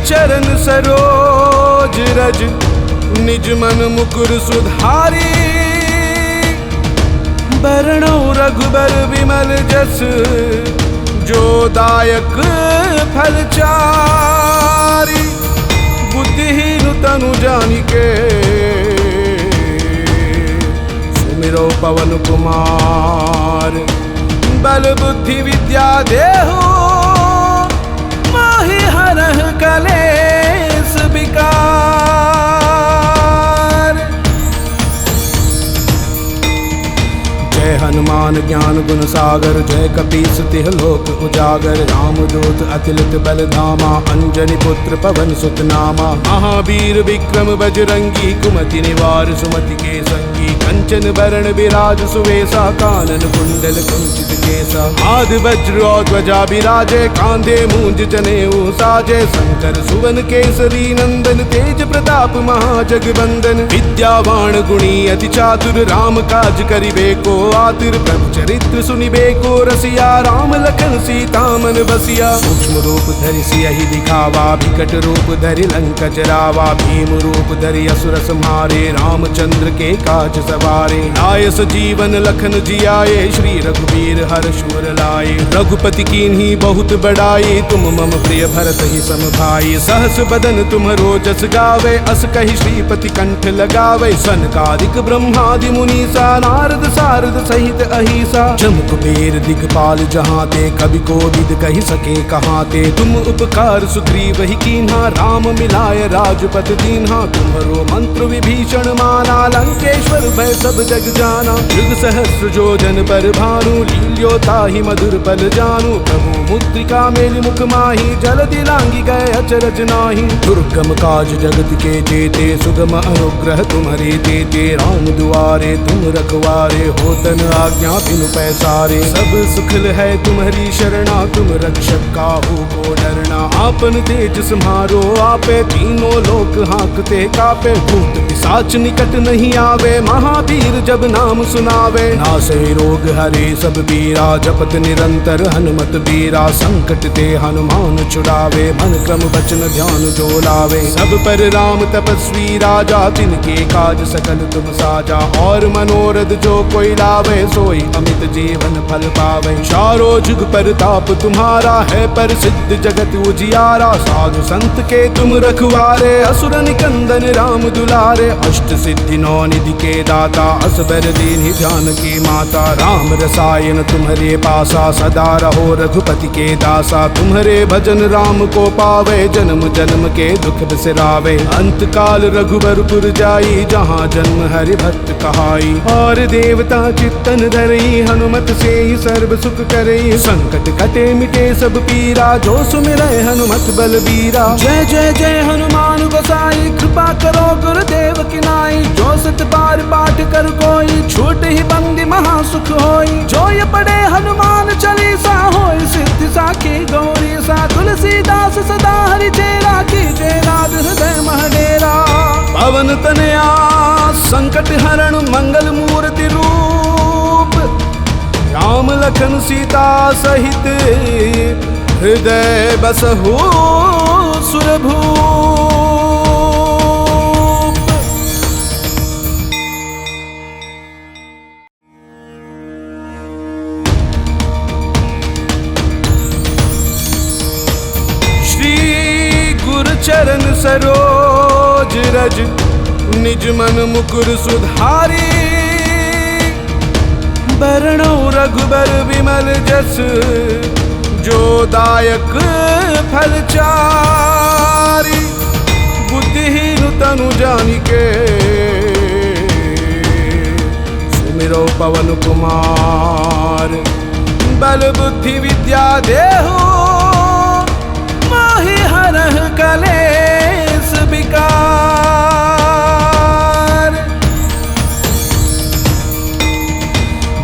चरण सरोज रज निज मन मुकुर सुधारी। बरनौ रघुबर विमल जस जो दायक फल चारि। बुद्धिहीन तनु जानिके सुमिरौ पवन कुमार। बल बुद्धि विद्या देहु मोहि हरह कलेस विकार। जय हनुमान ज्ञान गुण सागर जय कपीस तिह लोक उजागर। रामदूत अतिलित बल धामा अंजनी पुत्र पवन सुत नामा। महावीर विक्रम बजरंगी कुमति निवार सुमति के संगी। कंचन बरण विराज सुवेसा कानन कुंडल कुंचित केसा। आदि वज्र और ध्वजा विराजे कांधे मूंज जनेऊ साजे। शंकर सुवन केसरी नंदन तेज प्रताप महाजगवंदन। विद्यावान गुणी अति चातुर राम काज करिबे को आतुर। प्रभु चरित्र सुनिबे को रसिया राम लखन सीता मन बसिया। सूक्ष्म रूप धरि सियहि दिखावा विकट रूप धरि लंक जरावा। भीम रूप धरि असुर संहारे रामचंद्र के काज सवारे। लाय सजीवन लखन जियाए श्री रघुवीर हर्ष उर लाए। रघुपति कीन्ही बहुत बड़ाई तुम मम प्रिय भरत ही सम भाई। सहस बदन तुमरो जस गावे अस कहि श्रीपति कंठ लगावे। सनकादिक ब्रह्मादि मुनीसा नारद सारद सहित अहिसा। जम कुबेर दिगपाल जहाँ ते कवि कोविद कहि सके कहाँ ते। तुम उपकार सुग्रीव ही कीन्हा राम मिलाय राजपद दीन्हा। तुम्हरो मंत्र विभीषण माना लंकेश्वर भय सब जग जाना। युग सहस्र जो जन पर भानु लील्यो ताहि मधुर पल जानु। प्रभु मुद्रिका मेलि मुख माहि जलधि लांघि गए अचरज नाहि। दुर्गम काज जगत के जेते सुगम अनुग्रह तुम्हारे तेते। राम दुआरे तुम रखवारे होतन आज्ञा बिनु पैसारे। सब सुखल है तुम्हारी शरणा तुम रक्षक काहू को डरना। आपन तेज सम्हारो आपे तीनों लोक हाँकते कापे। भूत पिशाच निकट नहीं आवे महावीर जब नाम सुनावे। नासे रोग हरे सब बीरा जपत निरंतर हनुमत बीरा। संकट ते हनुमान छुड़ावे मन क्रम वचन ध्यान जो लावे। सब पर राम तपस्वी राजा तिनके काज सकल तुम साजा। और मनोरथ जो कोई लावे सोई अमित जीवन फल पावे। चारों जुग परताप तुम्हारा है प्रसिद्ध जगत उजियारा। साधु संत के तुम रखवारे असुर निकंदन राम दुलारे। अष्ट सिद्धि नौ निधि के दाता असबर दीन्हि जानकी माता। राम रसायन तुम्हारे पासा सदा रहो रघुपति के दासा। तुम्हारे भजन राम को पावे जन्म जन्म के दुख बिसरावे। अंत काल रघुबरपुर जाई जहाँ जन्म हरि भक्त कहाई। और देवता चित्तन धरई हनुमत से ही सर्व सुख करई। संकट कटे मिटे सब पीरा जो सुमिरै हनुमत बलबीरा। जय जय जय हनुमान गोसाई कृपा करो गुरुदेव की नाई। जो सत बार पाठ कर कोई छूट ही बंदी महासुख होई। जो ये पढ़े हनुमान चालीसा होई सिद्धि साखी गौरी सा। तुलसीदास सदा हरि चेरा कीजे नाथ हृदय महडेरा। पवन तनया संकट हरण मंगल मूर्ति रूप। राम लखन सीता सहित हृदय बसहु सुरभूप। श्री गुरु चरण सरोज रज निज मन मुकुर सुधारी। बरनौ रघुबर विमल जस जो दायक फल चारि। बुद्धिहीन तनु जानिके सुमिरौ पवन कुमार। बल बुद्धि विद्या देहु मोहि हरह कलेस विकार।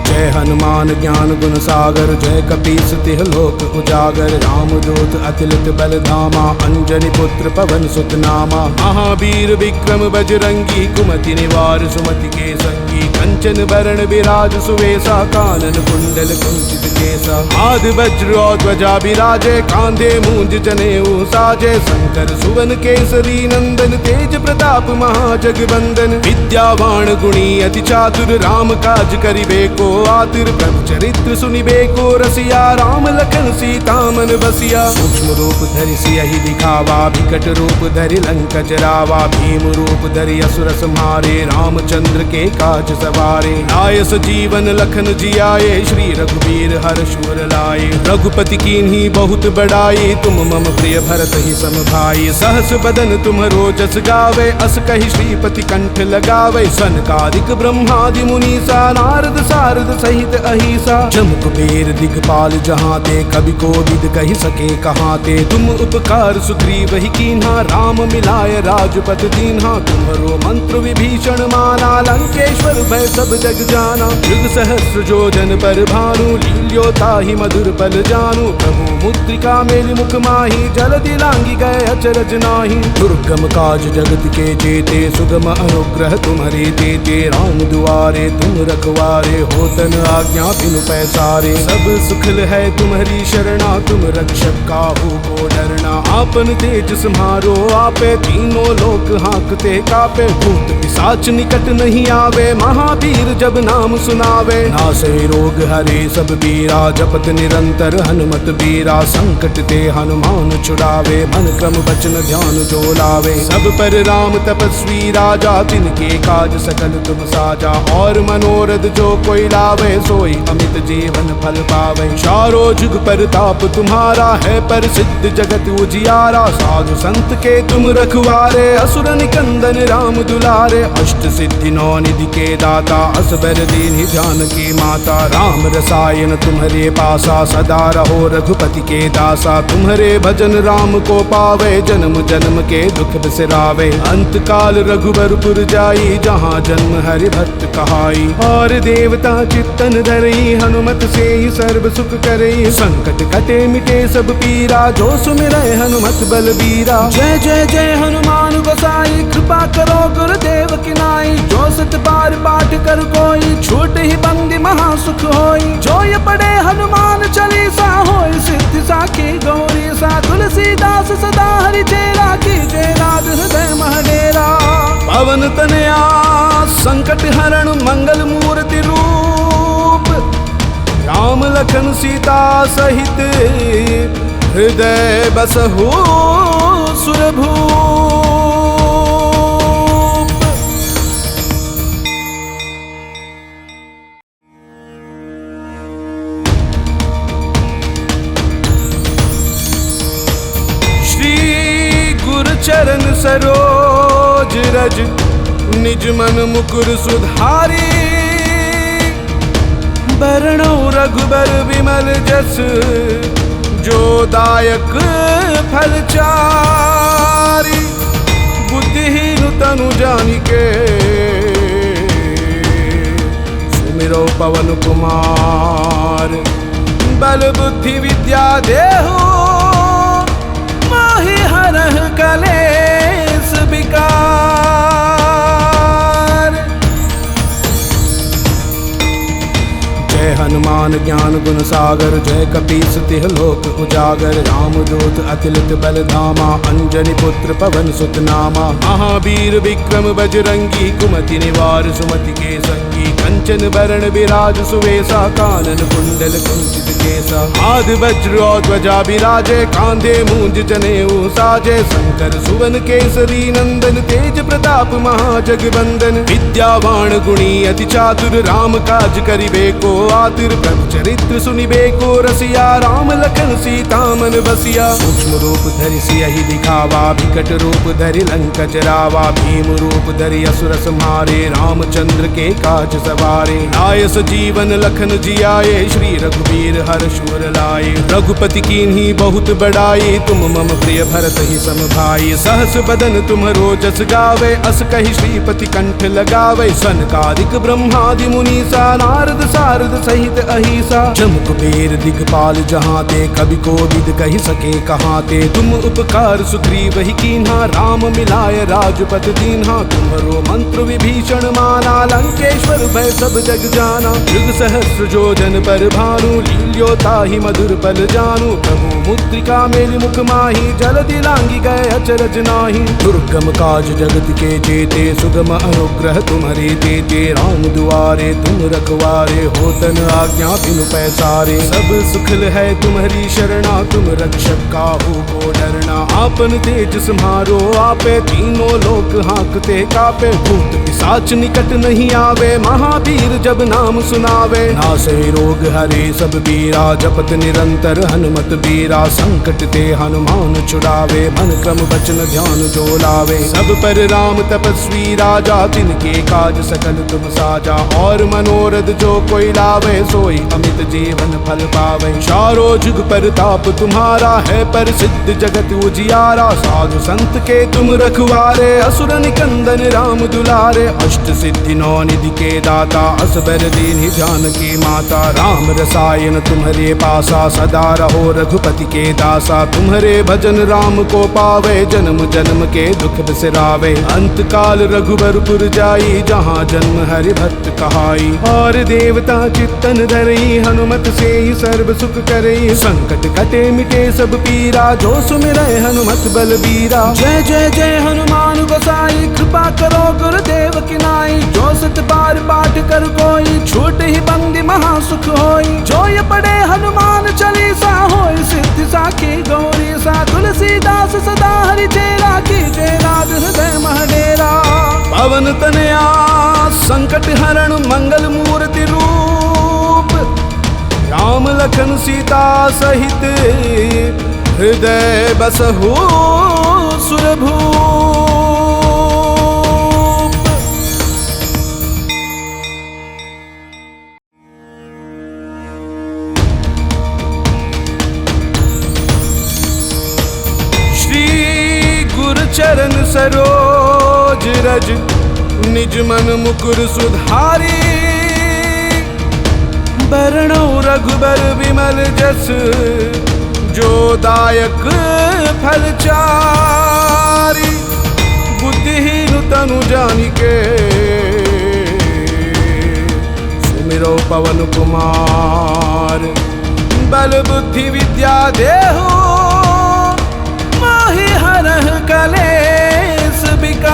जय हनुमान ज्ञान गुण सागर जय कपीस तिह लोक उजागर। रामदूत अतिलित बल धामा अंजनी पुत्र पवन सुत नामा। महावीर विक्रम बजरंगी कुमति निवार सुमति के संगी। कंचन बरण विराज सुवेशा कानन कुंडल कुंचित केसा आदि वज्र और ध्वजा विराजे कांधे मूंज जनेऊ साजे शंकर सुवन केसरी नंदन तेज प्रताप महाजगवंदन विद्यावान गुणी अति चातुर राम काज करिबे को आतुर प्रभु चरित्र सुनिबे को रसिया राम लखन सीता मन बसिया सूक्ष्म रूप धरि सियहि दिखावा विकट रूप धरि लंक जरावा भीम रूप धरि असुर संहारे रामचंद्र के काज सवारे लाय सजीवन लखन जियाए श्री रघुवीर हर्ष उर लाए रघुपति कीन्ही बहुत बड़ाई तुम मम प्रिय भरत ही सम भाई सहस बदन तुम्हरो जस गावे अस कहि श्रीपति कंठ लगावे सनकादिक ब्रह्मादि मुनीसा नारद सारद सहित अहिसा जम कुबेर दिगपाल जहाँ ते कवि को विद कहि सके कहाँ ते तुम उपकार सुग्रीव ही कीन्हा राम मिलाय राजपथ दीन्हा तुम्हरो मंत्र विभीषण माना लंकेश्वर भय सब जग जाना युग सहस्र जोजन पर भानु लील्यो ताहि मधुर पल जानु प्रभु मुद्रिका मेलि मुख माही जलधि लांगी गए अचरज नाही दुर्गम काज जगत के जेते सुगम अनुग्रह तुम्हारे देते राम दुआरे तुम रखवारे होतन आज्ञा बिनु पैसारे सब सुखल है तुम्हारी शरणा तुम रक्षक काहू को डरना आपन तेज सम्हारो आपे तीनों लोक हाँकते कापे भूत पिशाच निकट नहीं आवे महावीर जब नाम सुनावे नासे रोग हरे सब बीरा जपत निरंतर हनुमत बीरा संकट ते हनुमान छुड़ावे मन क्रम वचन ध्यान जो लावे सब पर राम तपस्वी राजा तिनके काज सकल तुम साजा और मनोरथ जो कोई लावे सोई अमित जीवन फल पावे चारों जुग पर ताप तुम्हारा है पर सिद्ध जगत उजियारा साधु संत के तुम रखवारे असुर निकंदन राम दुलारे अष्ट सिद्धि नौ निधि के दाता असबर दीन जानकी माता राम रसायन तुम्हारे पासा सदा रहो रघुपति के दासा तुम्हारे भजन राम को पावे जन्म जन्म के दुख बिसरावे अंत काल रघुबरपुर जाई जहाँ जन्म हरि भक्त कहाई और देवता चित्तन धरई हनुमत से ही सर्व सुख करई संकट कटे मिटे सब पीरा जो सुमिरै हनुमत बलबीरा जय जय जय हनुमान गोसाई कृपा करो गुरुदेव की नाई जो सत बार पाठ कर कोई छूट ही बंदी महा सुख होई जो ये पढ़े हनुमान चालीसा होई सिद्धि साखी गौरी सा तुलसीदास सदा हरि चेरा की जय नाथ हृदय महडेरा पवन तनया संकट हरण मंगल मूर्ति रूप राम लखन सीता सहित हृदय बसहु सुरभूप श्री गुरु चरण सरोज रज निज मन मुकुर सुधारी बरनौ रघुबर विमल जस जो दायक फल चारी बुद्धिहीन तनु जानिके सुमिरो पवन कुमार बल बुद्धि विद्या देहु माहि हरह कलेस विकार जय हनुमान ज्ञान गुण सागर जय कपीस तिह लोक उजागर राम दूत अतिलित बल धामा अंजनी पुत्र पवन सुत नामा महावीर विक्रम बजरंगी कुमति निवार सुमति के संगी कंचन बरण विराज सुवेशा कानन कुंडल कुंचित केसा आदि वज्र और ध्वजा विराजे कांधे मूंज जनेऊ साजे शंकर सुवन केसरी नंदन तेज प्रताप महाजगवंदन विद्यावान गुणी अति चातुर राम काज करिबे को आतुर प्रभु चरित्र सुनिबे को रसिया राम लखन सीता मन बसिया सूक्ष्म रूप धरि सियहि दिखावा विकट रूप धरि लंक जरावा भीम रूप धरि असुर संहारे रामचंद्र के काज सवारे लाय सजीवन लखन जियाए श्री रघुवीर हर्ष उर लाए रघुपति कीन्ही बहुत बड़ाई तुम मम प्रिय भरत ही सम भाई सहस बदन तुम्हरो जस गावे अस कहि श्रीपति कंठ लगावे सनकादिक ब्रह्मादि मुनीसा नारद सारद सहित अहिसा जम कुबेर दिगपाल जहाँ ते कवि को विद कहि सके कहाँ ते तुम उपकार सुग्रीव ही कीन्हा राम मिलाय राजपथ दीन्हा तुम्हरो मंत्र विभीषण माना लंकेश्वर भय भय सब जग जाना। युग सहस्र जोजन पर भानु, लील्योता ही मधुर पल जानू। प्रभु मुद्रिका मेरी मुख माही, जल्दी लांगी गए अचरज नाही। दुर्गम काज जगत के जेते, सुगम अनुग्रह तुम्हारे देते। राम दुआरे तुम रखवारे, होतन आज्ञा बिनु पैसारे। सब सुखल है तुम्हारी शरणा, तुम रक्षक काहू को डरना। आपन तेज सम्हारो आपे, तीनों लोक हाँकते कापे। भूत पिशाच निकट नहीं आवे, महावीर जब नाम सुनावे। नासे रोग हरे सब बीरा, जपत निरंतर हनुमत बीरा। संकट ते हनुमान छुड़ावे, मन क्रम वचन ध्यान जो लावे। सब पर राम तपस्वी राजा, तिनके काज सकल तुम साजा। और मनोरथ जो कोई लावे, सोई अमित जीवन फल पावे। चारों जुग परताप तुम्हारा है, पर सिद्ध जगत उजियारा। साधु संत के तुम रखवारे, असुर निकंदन राम दुलारे। अष्ट सिद्धि नौ निधि के दाता, असबर दीन जानकी माता। राम रसायन तुम्हारे पासा, सदा रहो रघुपति के दासा। तुम्हारे भजन राम को पावे, जन्म जन्म के दुख बिसरावे। अंत काल रघुबरपुर जाई, जहाँ जन्म हरि भक्त कहाई। और देवता चित्तन धरई, हनुमत से ही सर्व सुख करई। संकट कटे मिटे सब पीरा, जो सुमिरै हनुमत बलबीरा। जय जय जय हनुमान गोसाई, कृपा करो गुरुदेव की नाई। जो सत बार पाठ कर कोई, छूट ही बंदी महा सुख होई। जो ये पढ़े हनुमान चालीसा, होय सिद्धि साखी गौरी सा। तुलसीदास सदा हरि चेरा, कीजे नाथ हृदय महडेरा। पवन तनया संकट हरण, मंगल मूर्ति रूप। राम लखन सीता सहित, हृदय बसहु सुरभूप। चरण सरोज रज, निज मन मुकुर सुधारी। बरनौ रघुबर विमल जस, जो दायक फल चारी। बुद्धिहीन तनु जानिके, सुमिरौ पवन कुमार। बल बुद्धि विद्या देहु, मोहि हरह कलेस विकार।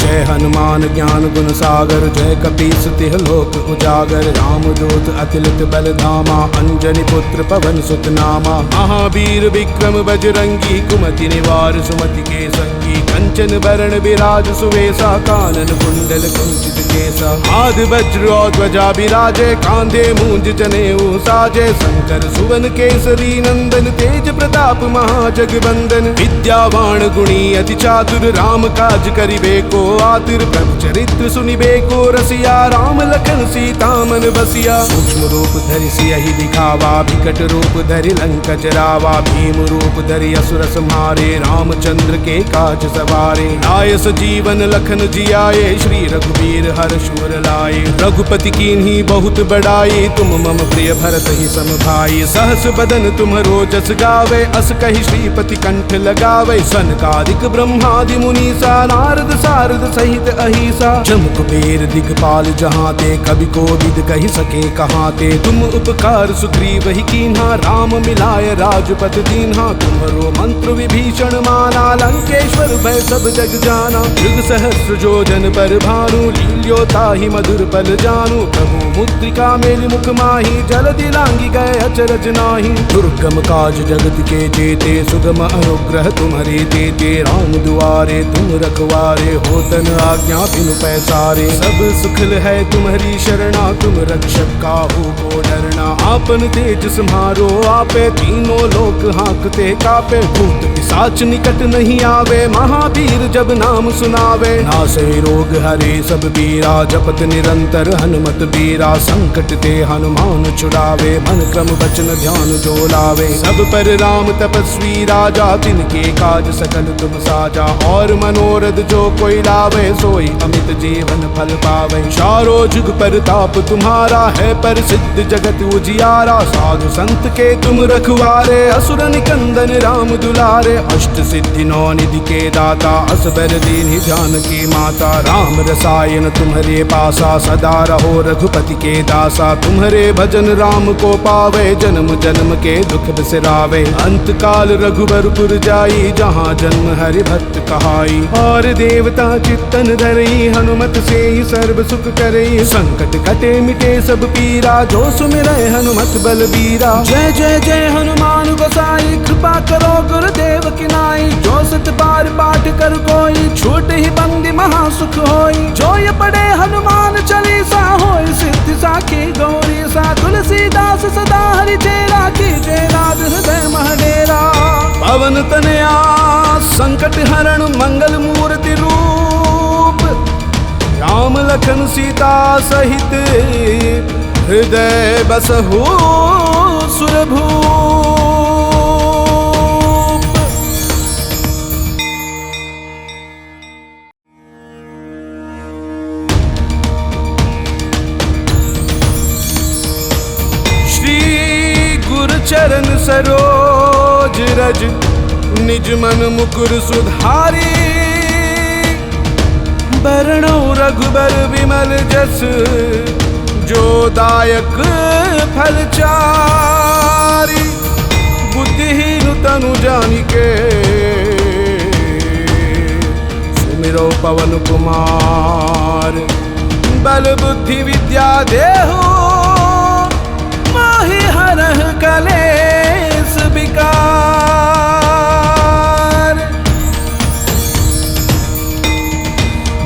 जय हनुमान ज्ञान गुण सागर, जय कपीस तिह लोक उजागर। राम दूत अतिलित बल धामा, अंजनी पुत्र पवन सुत नामा। महावीर विक्रम बजरंगी, कुमति निवार सुमति के संगी। कंचन बरण विराज सुवेसा, कानन कुंडल कुंचित केसा। आदि वज्र और ध्वजा विराजे, कांधे मूंज जनेऊ साजे। शंकर सुवन केसरी नंदन, तेज प्रताप महाजगवंदन। विद्यावान गुणी अति चातुर, राम काज करिबे को आतुर। प्रभु चरित्र सुनिबे को रसिया, राम लखन सीता मन बसिया। सूक्ष्म रूप धरि सियहि दिखावा, विकट रूप धरि लंक जरावा। भीम रूप धरि असुर संहारे, रामचंद्र के काज सवारे। लाय सजीवन लखन जियाए, श्री रघुवीर हर्ष उर लाए। रघुपति कीन्ही बहुत बड़ाई, तुम मम प्रिय भरत ही सम भाई। सहस बदन तुमरो जस गावे, अस कहि श्रीपति कंठ लगावे। सनकादिक ब्रह्मादि मुनीसा, नारद सारद सहित अहिसा। जम कुबेर दिगपाल जहाँ ते, कवि कोविद कहि सके कहाँ ते। तुम उपकार सुग्रीव ही कीन्हा, राम मिलाय राजपद दीन्हा। तुम्हरो मंत्र विभीषण माना, लंकेश्वर भय सब जग जाना। युग सहस्र जोजन पर भानु, लील्योता ही मधुर पल जानू। प्रभु मुद्रिका मेरी मुख माही, जल्दी लांगी गए अचरज नाही। दुर्गम काज जगत के जेते, सुगम अनुग्रह तुम्हारे देते। राम दुआरे तुम रखवारे, होतन आज्ञा बिनु पैसारे। सब सुखल है तुम्हारी शरणा, तुम रक्षक काहू को डरना। आपन तेज सम्हारो आपे, तीनों लोक हाँकते कापे। भूत पिशाच निकट नहीं आवे, महावीर जब नाम सुनावे। नासे रोग हरे सब बीरा, जपत निरंतर हनुमत बीरा। संकट ते हनुमान छुड़ावे, मन क्रम वचन ध्यान जो लावे। सब पर राम तपस्वी राजा, तिनके काज सकल तुम साजा। और मनोरथ जो कोई लावे, सोई अमित जीवन फल पावे। चारों जुग परताप तुम्हारा है, पर सिद्ध जगत उजियारा। साधु संत के तुम रखवारे, असुर निकंदन राम दुलारे। अष्ट सिद्धि नौ निधि के दाता, असबर दीन्हि जानकी माता। राम रसायन तुम्हारे पासा, सदा रहो रघुपति के दासा। तुम्हारे भजन राम को पावे, जन्म जन्म के दुख बिसरावे। अंत काल रघुबरपुर जाई, जहाँ जन्म हरि भक्त कहाई। और देवता चित्तन धरई, हनुमत से ही सर्व सुख करई। संकट कटे मिटे सब पीरा, जो सुमिरै हनुमत बलबीरा। जय जय जय हनुमान गोसाई, कृपा करो गुरुदेव की नाई। जो सत बार पाठ कर कोई, छूट ही बंदी महा सुख होई। जो ये पढ़े हनुमान चालीसा, होय सिद्धि साखी गौरी सा। तुलसीदास सदा हरि चेरा, कीजे नाथ हृदय महडेरा। पवन तनया संकट हरण, मंगल मूर्ति रूप। राम लखन सीता सहित, हृदय बसहु सुरभूप। चरण सरोज रज, निज मन मुकुर सुधारी। बरनौ रघुबर विमल जस, जो दायक फल चारि। बुद्धिहीन तनु जानिके, सुमिरौ पवन कुमार। बल बुद्धि विद्या देहु, मोहि हरह कलेस विकार।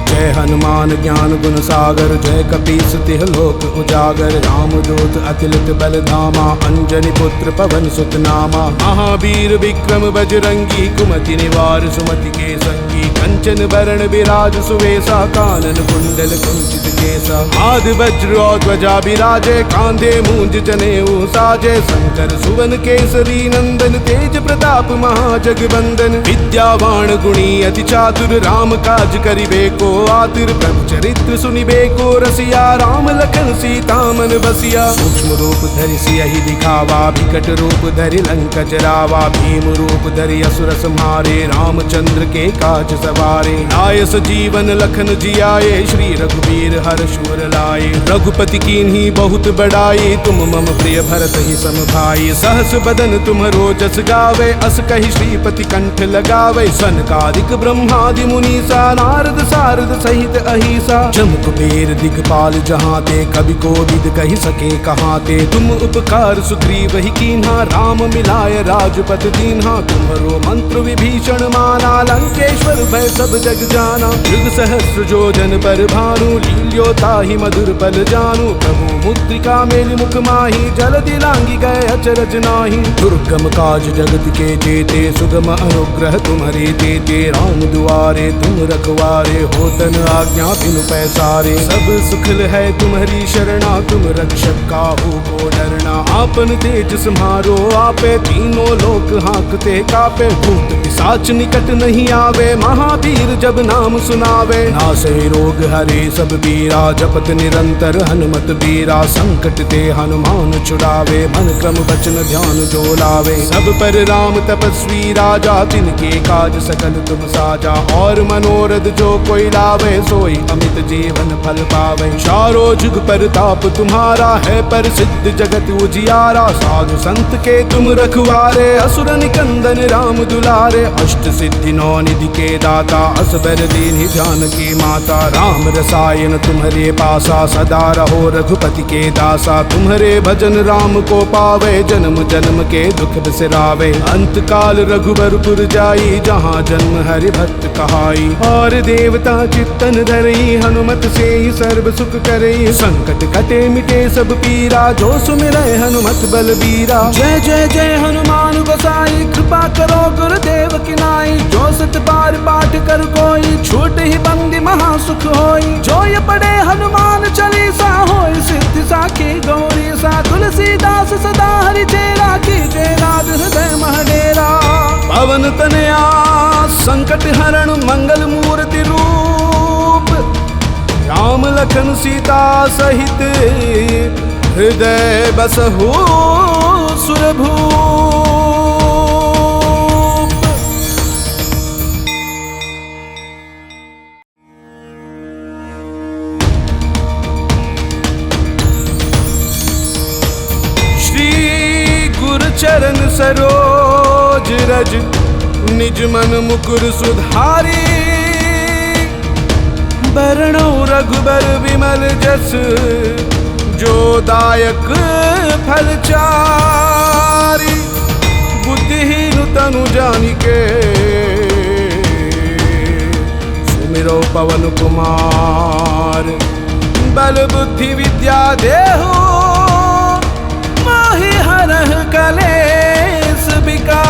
जय हनुमान ज्ञान गुण सागर, जय कपीस तिह लोक उजागर। राम दूत अतिलित बल धामा, अंजनी पुत्र पवन सुत नामा। महावीर विक्रम बजरंगी, कुमति निवार सुमति के संगी। कंचन बरण विराज सुवेसा, कानन कुंडल कुंचित केसा। आदि वज्र और ध्वजा विराजे, कांधे मूंज जनेऊ साजे। शंकर सुवन केसरी नंदन, तेज प्रताप महाजगबंदन। विद्यावान गुणी अति चातुर, राम काज करिबे को आतुर। प्रभु चरित्र सुनिबे को रसिया, राम लखन सीता मन बसिया। सूक्ष्म रूप धरि सियहि दिखावा, विकट रूप धरि लंक जरावा। भीम रूप धरि असुर संहारे, रामचंद्र के काज सवारे। लाय सजीवन लखन जियाए, श्री रघुवीर हर्ष उर लाए। रघुपति कीन्ही बहुत बड़ाई, तुम मम प्रिय भरत ही सम भाई। सहस बदन तुम्हरो जस गावे, अस कहि श्रीपति कंठ लगावे। सनकादिक ब्रह्मादि मुनीसा, नारद सारद सहित अहिसा। जम कुबेर दिगपाल जहाँ ते, कवि कोविद कहि सके कहाँ ते। तुम उपकार सुग्रीव ही कीन्हा, राम मिलाय राजपथ दीन्हा। तुम्हरो मंत्र विभीषण माना, लंकेश्वर भय सब जग जाना। युग सहस्र जोजन पर भानु, लील्यो ताहि मधुर पल जानु। प्रभु मुद्रिका मेलि मुख माहि, जलधि लांघि गए अचरज नाही। दुर्गम काज जगत के जेते, सुगम अनुग्रह तुम्हारे तेते। राम दुआरे तुम रखवारे, होतन आज्ञा बिनु पैसारे। सब सुखल है तुम्हारी शरणा, तुम रक्षक काहू को डरना। आपन तेज सम्हारो आपे, तीनों लोक हाँकते कापे। भूत पिशाच निकट नहीं आवे, महावीर जब नाम सुनावे। नासै रोग हरे सब बीरा, जपत निरंतर हनुमत बीरा। संकट ते हनुमान छुड़ावे, मन क्रम वचन ध्यान जो लावे। सब पर राम तपस्वी राजा, तिनके काज सकल तुम साजा। और मनोरथ जो कोई लावे, सोई अमित जीवन फल पावे। चारों जुग परताप तुम्हारा है, पर सिद्ध जगत उजियारा। साधु संत के तुम रखवारे, असुर निकंदन राम दुलारे। अष्ट सिद्धि नौ निधि के दाता, असबर दीन्हि जानकी माता। राम रसायन तुम्हारे पासा, सदा रहो रघुपति के दासा। तुम्हारे भजन राम को पावे, जन्म जन्म के दुख बिसरावे। अंत काल रघुबरपुर जाई, जहाँ जन्म हरि भक्त कहाई। और देवता चित्तन धरई, हनुमत से ही सर्व सुख करई। संकट कटे मिटे सब पीरा, जो सुमिरै हनुमत बलबीरा। जय जय जय हनुमान गोसाई, कृपा करो गुरुदेव की नाई। जो सत बार पाठ कर कोई, छूट ही बंदी महा सुख होई। जो ये पढ़े हनुमान चालीसा, होय सिद्धि साखी गौरी सा। तुलसीदास सदा हरि चेरा, कीजे नाथ हृदय महडेरा। पवन तनया संकट हरण, मंगल मूर्ति रूप। लखन सीता सहित हृदय बसहु सुरभूप। श्री गुरु चरण सरोज रज निज मन मुकुर सुधारी। बरणो रघुबर विमल जस जो दायक फलचारी। बुद्धिहीन तनु जानिके सुमिरो पवन कुमार। बल बुद्धि विद्या देहु मोहि हरह कलेस विकार।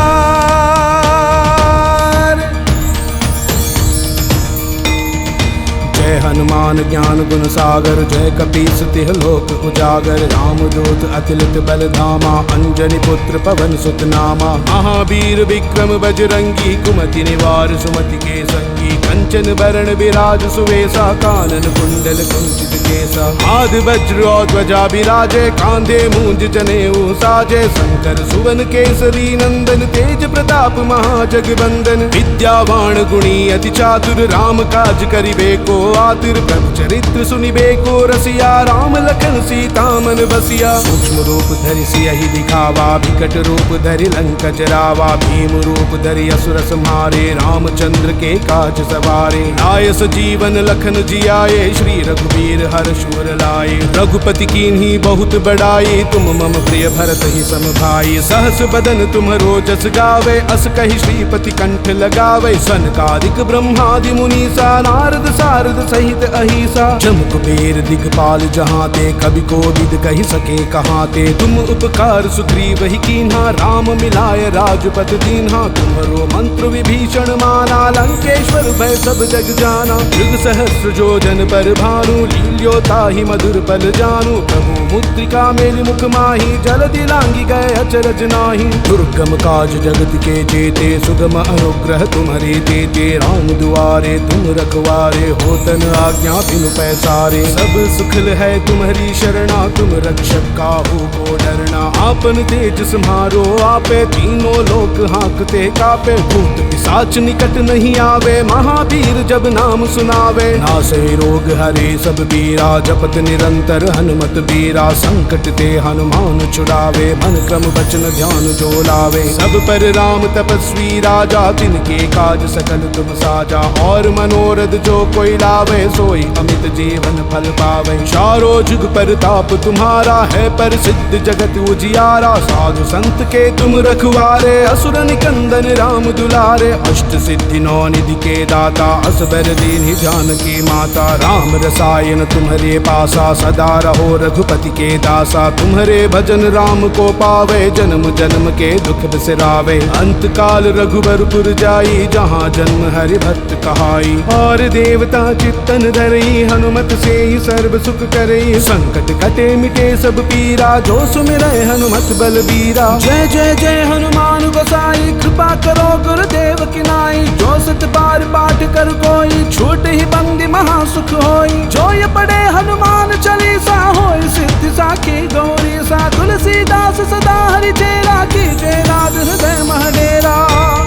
जय हनुमान ज्ञान गुण सागर जय कपीस तिह लोक उजागर। रामदूत अतिलित बल धामा अंजनी पुत्र पवन सुत नामा। महावीर विक्रम बजरंगी कुमति निवार सुमति के संगी। कंचन बरण विराज सुवेसा कानन कुंडल कुंचित केसा। आद वज्र और ध्वजा विराजे कांधे मूंज जनेऊ साजे। शंकर सुवन केसरी नंदन तेज प्रताप महाजगबंदन। विद्यावान गुणी अति चातुर राम काज करिबे को आतुर। प्रभु चरित्र सुनिबे को रसिया राम लखन सीता मन बसिया। सूक्ष्म रूप धरि सियहि दिखावा विकट रूप धरि लंक जरावा। भीम रूप धरि असुर संहारे रामचंद्र के काज सवारे। लाय सजीवन लखन जियाए श्री रघुवीर हर्ष उर लाए। रघुपति कीन्ही बहुत बड़ाई तुम मम प्रिय भरत ही सम भाई। सहस बदन तुम्हरो जस गावे अस कहि श्रीपति कंठ लगावे। सनकादिक ब्रह्मादि मुनीसा नारद सारद सहित अहिसा। जम कुबेर दिगपाल जहाँ ते कवि कोविद कहि सके कहाँ ते। तुम उपकार सुग्रीव ही कीन्हा राम मिलाय राजपद दीन्हा। तुम्हरो मंत्र विभीषण माना लंकेश्वर भय सब जग जाना। युग सहस्र जोजन पर भानु लील्यो ताहि मधुर पल जानु। प्रभु मुद्रिका मेलि मुख माहि जलधि लांघि गए अचरज नाही। दुर्गम काज जगत के जेते सुगम अनुग्रह तुम्हारे देते। राम दुआरे तुम रखवारे होतन आज्ञा बिनु पैसारे। सब सुखल है तुम्हारी शरणा तुम रक्षक काहू को डरना। आपन तेज सम्हारो आपे तीनों लोक हाँकते कापे। भूत पिशाच निकट नहीं आवे महावीर जब नाम सुनावे। नासे रोग हरे सब बीरा जपत निरंतर हनुमत बीरा। संकट ते हनुमान छुड़ावे मन क्रम वचन ध्यान जो लावे। सब पर राम तपस्वी राजा तिनके काज सकल तुम साजा। और मनोरथ जो कोई लावे सोई अमित जीवन फल पावे। चारों जुग परताप तुम्हारा है प्रसिद्ध जगत उजियारा। साधु संत के तुम रखवारे असुर निकंदन राम दुलारे। अष्ट सिद्धि नौ निधि के दाता असबर दीन्हि जानकी माता। राम रसायन तुम्हारे पासा सदा रहो रघुपति के दासा। तुम्हारे भजन राम को पावे जन्म जन्म के दुख बिसरावे। अंत काल रघुबरपुर जाई जहाँ जन्म हरि भक्त कहाई। और देवता चित्तन धरई हनुमत से ही सर्व सुख करई। संकट कटे मिटे सब पीरा जो सुमिरै हनुमत बलबीरा। जय जय जय हनुमान गोसाई कृपा करो गुरुदेव की नाई। जो सत बार पाठ कर कोई छूट ही बंदी महासुख होई। जो ये पढ़े हनुमान चालीसा होई सिद्धि साखी गौरी सा। तुलसीदास सदा हरि चेरा की जय नाथ हृदय महडेरा।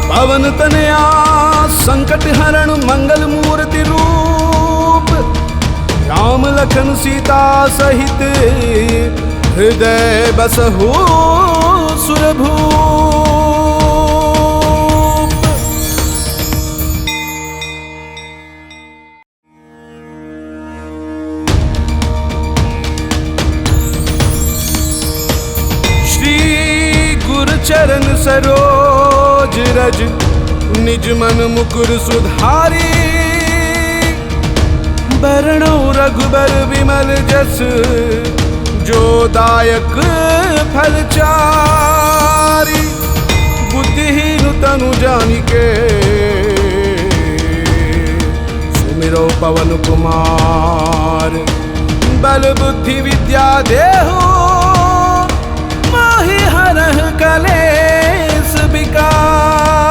पवन तनया संकट हरण मंगल मूर्ति रूप। राम लखन सीता सहित हृदय बसहु सुरभूप। श्री गुरु चरण सरोज रज निज मन मुकुर सुधारी। बरणो रघुबर विमल जस जो दायक फलचारी। बुद्धिहीन तनु जानिके सुमिरो पवन कुमार। बल बुद्धि विद्या देहु मोहि हरह कलेस विकार।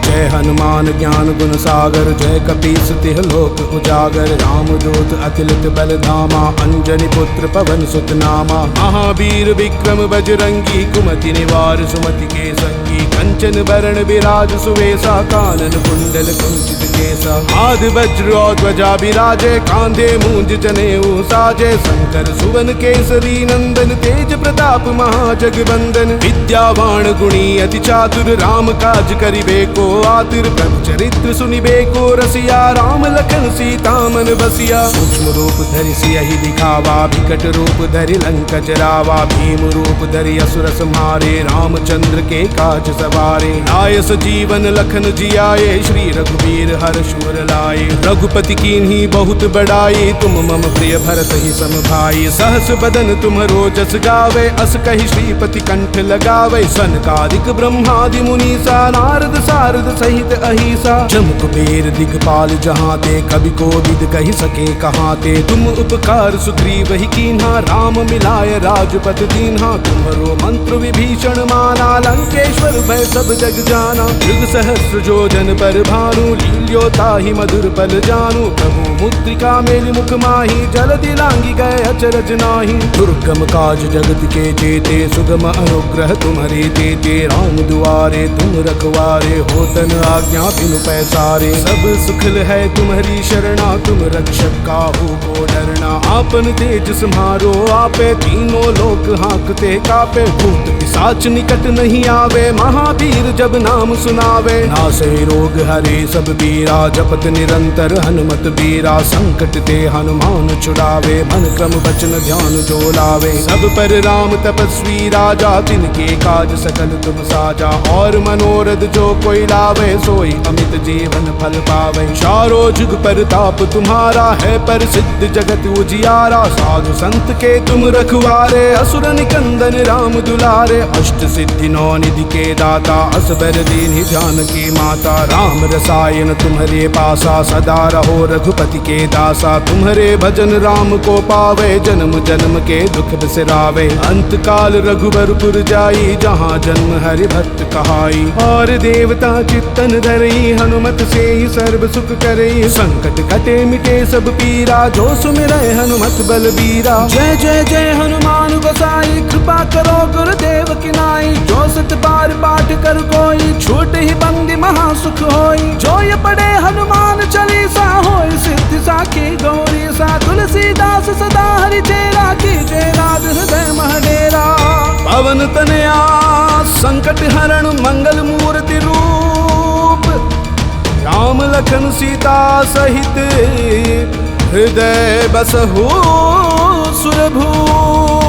जय जय हनुमान ज्ञान गुण सागर, जय कपीस तिह लोक उजागर। रामदूत अतिलित बल धामा, अंजनी पुत्र पवन सुत नामा। महावीर विक्रम बजरंगी, कुमति निवार सुमति के संगी। कंचन बरण विराज सुवेसा, कानन कुंडल कुंचित केसा। आदि वज्र और ध्वजा विराजे, कांधे मूंज जनेऊ साजे। शंकर सुवन केसरी नंदन, तेज प्रताप महाजगवंदन। विद्यावान गुणी अति चातुर, राम काज करिबे को आतुर। प्रभु चरित्र सुनिबे को रसिया, राम लखन सीता मन बसिया। सूक्ष्म रूप धरि सियहि दिखावा, विकट रूप धरि लंक जरावा। भीम रूप धरि असुर संहारे, रामचंद्र के काज सवारे। लाय सजीवन लखन जियाए, श्री रघुवीर हर्ष उर लाए। रघुपति कीन्ही बहुत बड़ाई, तुम मम प्रिय भरत ही सम भाई। सहस बदन तुम्हरो जस गावे, अस कहि श्रीपति कंठ लगावे। सनकादिक ब्रह्मादि मुनीसा, नारद सारद सहित अहिसा। जम कुबेर दिगपाल जहाँ ते, कवि कोविद कहि सके कहाँ ते। तुम उपकार सुग्रीव ही कीन्हा, राम मिलाय राजपद दीन्हा। तुम्हरो मंत्र विभीषण माना, लंकेश्वर भय सब जग जाना। युग सहस्र जोजन पर भानु, लील्यो ताहि मधुर पल जानु। प्रभु मुद्रिका मेलि मुख माहि, जलधि लांघि गए अचरज नाही। दुर्गम काज जगत के जेते, सुगम अनुग्रह तुम्हारे तेते। राम दुआरे तुम रखवारे, होतन आज्ञा बिनु पैसारे। सब सुखल है तुम्हारी शरणा, तुम रक्षक काहू को डरना। आपन तेज सम्हारो आपे, तीनों लोक हाँकते कापे। भूत पिशाच निकट नहीं आवे, महावीर जब नाम सुनावे। नासै रोग हरे सब बीरा, जपत निरंतर हनुमत बीरा। संकट ते हनुमान छुड़ावे, मन क्रम वचन ध्यान जो लावे। सब पर राम तपस्वी राजा, तिनके काज सकल तुम साजा। और मनोरथ जो कोई लावे, सोई अमित जीवन फल पावे। चारों जुग परताप तुम्हारा है, प्रसिद्ध जगत उजियारा। साधु संत के तुम रखवारे, असुर निकंदन राम दुलारे। अष्ट सिद्धि नौ निधि के दाता, असबर दीन्हि जानकी माता। राम रसायन तुम्हारे पासा, सदा रहो रघुपति के दासा। तुम्हारे भजन राम को पावे, जन्म जन्म के दुख बिसरावे। अंत काल रघुबरपुर जाई, जहाँ जन्म हरि भक्त कहाई। और देवता चित्तन धरई, हनुमत से ही सर्व सुख करई। संकट कटे मिटे सब पीरा, जो सुमिरै हनुमत बलबीरा। जय जय जय हनुमान गोसाई, कृपा करो गुरुदेव की नाई। जो सत बार पाठ कर कोई, छूट ही बंदी महा सुख होई। जो ये पढ़े हनुमान चालीसा, होय सिद्धि साखी गौरी सा। तुलसीदास सदा हरि चेरा, कीजे नाथ हृदय महडेरा। पवन तनया संकट हरण, मंगल मूर्ति रूप। राम लखन सीता सहित, हृदय बसहु सुरभूप।